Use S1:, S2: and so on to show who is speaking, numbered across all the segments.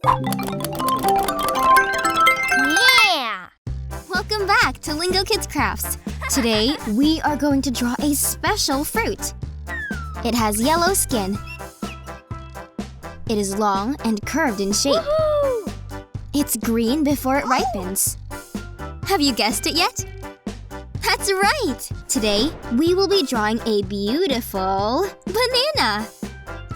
S1: Yeah! Welcome back to Lingo Kids Crafts. Today, we are going to draw a special fruit. It has yellow skin. It is long and curved in shape.
S2: Woohoo!
S1: It's green before it ripens. Have you guessed it yet? That's right! Today, we will be drawing a beautiful banana.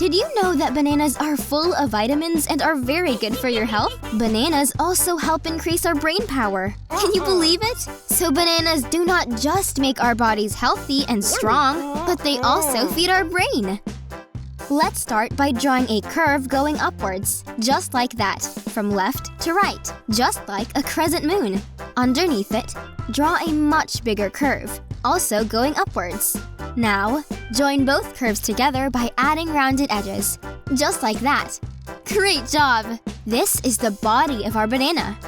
S1: Did you know that bananas are full of vitamins and are very good for your health? Bananas also help increase our brain power. Can you believe it? So bananas do not just make our bodies healthy and strong, but they also feed our brain. Let's start by drawing a curve going upwards, just like that, from left to right, just like a crescent moon. Underneath it, draw a much bigger curve, also going upwards. Now, join both curves together by adding rounded edges, just like that. Great job! This is the body of our banana.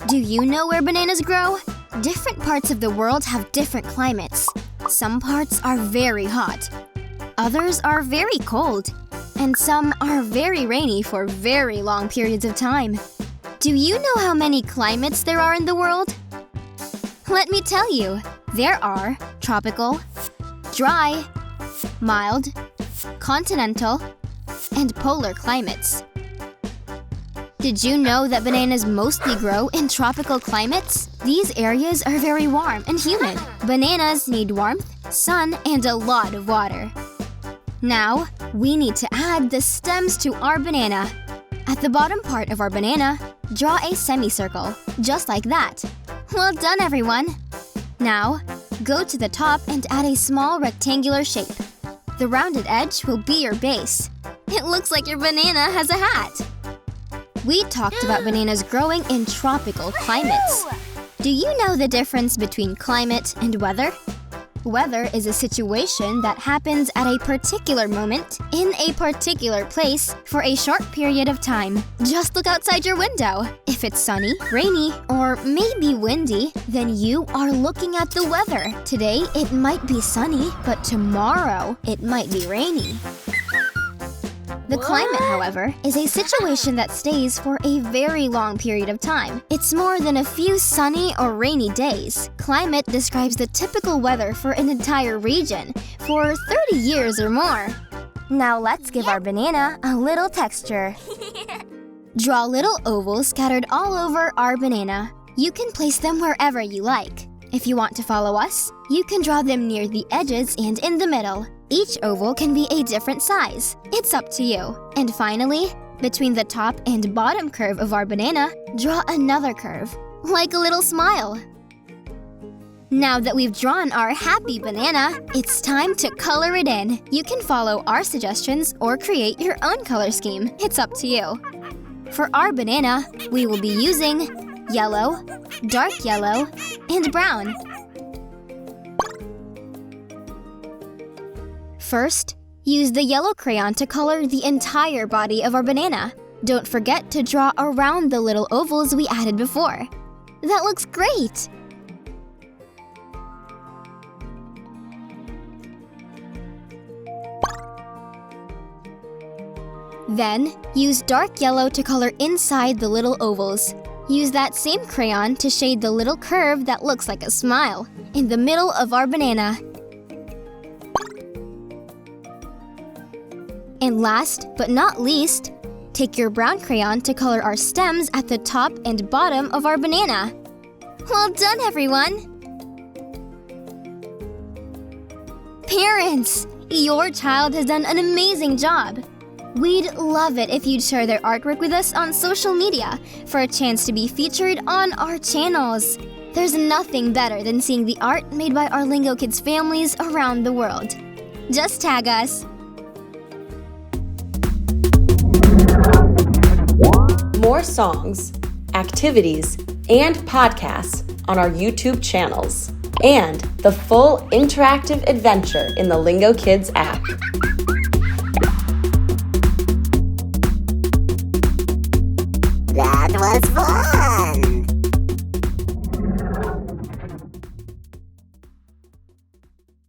S1: Do you know where bananas grow? Different parts of the world have different climates. Some parts are very hot. Others are very cold. And some are very rainy for very long periods of time. Do you know how many climates there are in the world? Let me tell you. There are tropical, dry, mild, continental, and polar climates. Did you know that bananas mostly grow in tropical climates? These areas are very warm and humid. Bananas need warmth, sun, and a lot of water. Now, we need to add the stems to our banana. At the bottom part of our banana, draw a semicircle, just like that. Well done, everyone! Now, go to the top and add a small rectangular shape. The rounded edge will be your base. It looks like your banana has a hat. We talked about bananas growing in tropical climates. Do you know the difference between climate and weather? Weather is a situation that happens at a particular moment, in a particular place, for a short period of time. Just look outside your window. If it's sunny, rainy, or maybe windy, then you are looking at the weather. Today, it might be sunny, but tomorrow, it might be rainy. The climate, however, is a situation that stays for a very long period of time. It's more than a few sunny or rainy days. Climate describes the typical weather for an entire region for 30 years or more. Now let's give our banana a little texture. Draw little ovals scattered all over our banana. You can place them wherever you like. If you want to follow us, you can draw them near the edges and in the middle. Each oval can be a different size. It's up to you. And finally, between the top and bottom curve of our banana, draw another curve, like a little smile. Now that we've drawn our happy banana, it's time to color it in. You can follow our suggestions or create your own color scheme. It's up to you. For our banana, we will be using yellow, dark yellow, and brown. First, use the yellow crayon to color the entire body of our banana. Don't forget to draw around the little ovals we added before. That looks great! Then, use dark yellow to color inside the little ovals. Use that same crayon to shade the little curve that looks like a smile in the middle of our banana. And last but not least, take your brown crayon to color our stems at the top and bottom of our banana. Well done, everyone! Parents, your child has done an amazing job. We'd love it if you'd share their artwork with us on social media for a chance to be featured on our channels. There's nothing better than seeing the art made by our Lingo Kids families around the world. Just tag us.
S3: More songs, activities, and podcasts on our YouTube channels, and the full interactive adventure in the Lingo Kids app.